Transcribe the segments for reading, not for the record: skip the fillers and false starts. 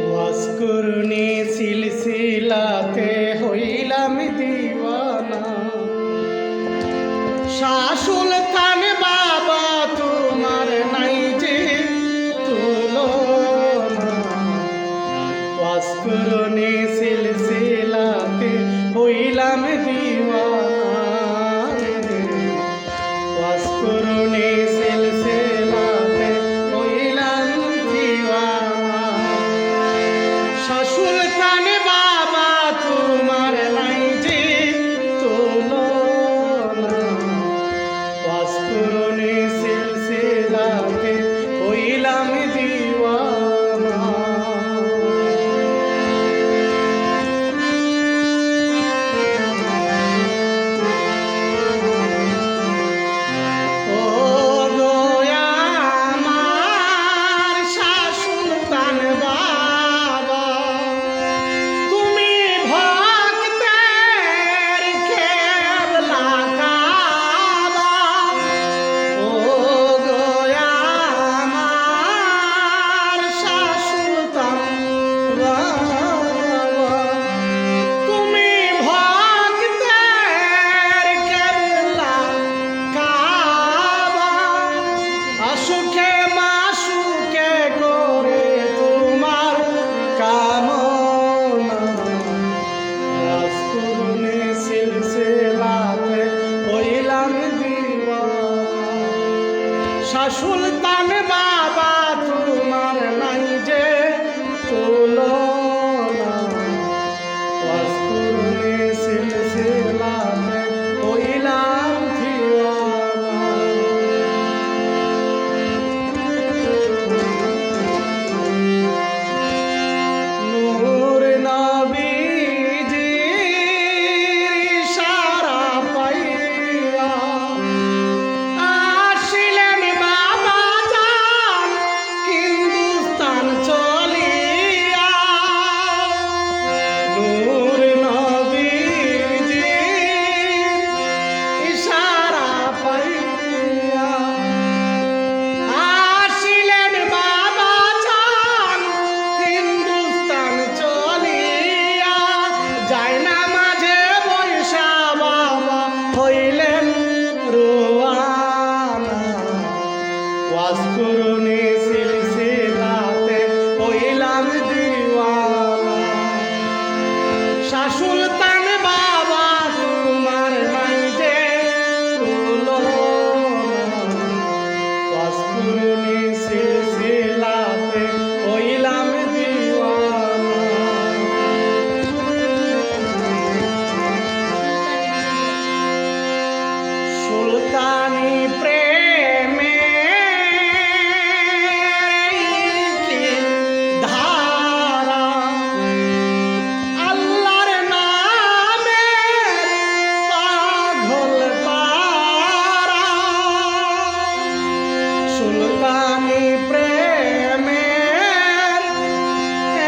ওয়াসকুরনি সিলসিলাতে হইলাম দিওয়ানা। শাহ সুলতান বাবা তোমার নাই যে তুলনা। ওয়াসকুরনি সিলসিলাতে হইলাম দিওয়ানা। ওয়াসকুরনি সিলসিলাতে হইলাম দিওয়ানা। শাহ সুলতান বাবা তোমার নাই যে তুলনা। ওয়াসকুরনি সিলসিলাতে হইলাম দিওয়ানা। সুখে মাসুকে করে তোমার কামনা। ওয়াসকুরনি সিলসিলাতে হইলাম দিওয়ানা। শাহ সুলতান বাবা তোমার নাই যে তুলনা। ওয়াসকুরনি সিলসিলাতে হইলাম দিওয়ানা। ওয়াসকুরনি সিলসিলাতে হইলাম দিওয়ানা। শাহ সুলতান বাবা তোমার নাই যে তুলনা। ওয়াসকুরনি সিলসিলাতে হইলাম দিওয়ানা। সুলতানি প্রেমে সুলতানি প্রেমের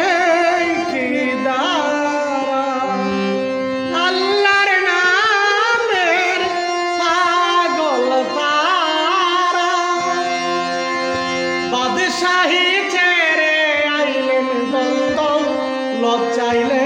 এই কি ধারা। আল্লাহর নামের পাগল তারা। বাদশাহী ছেড়ে আইলেন দ্বন্দ্ব লজ্জাইলে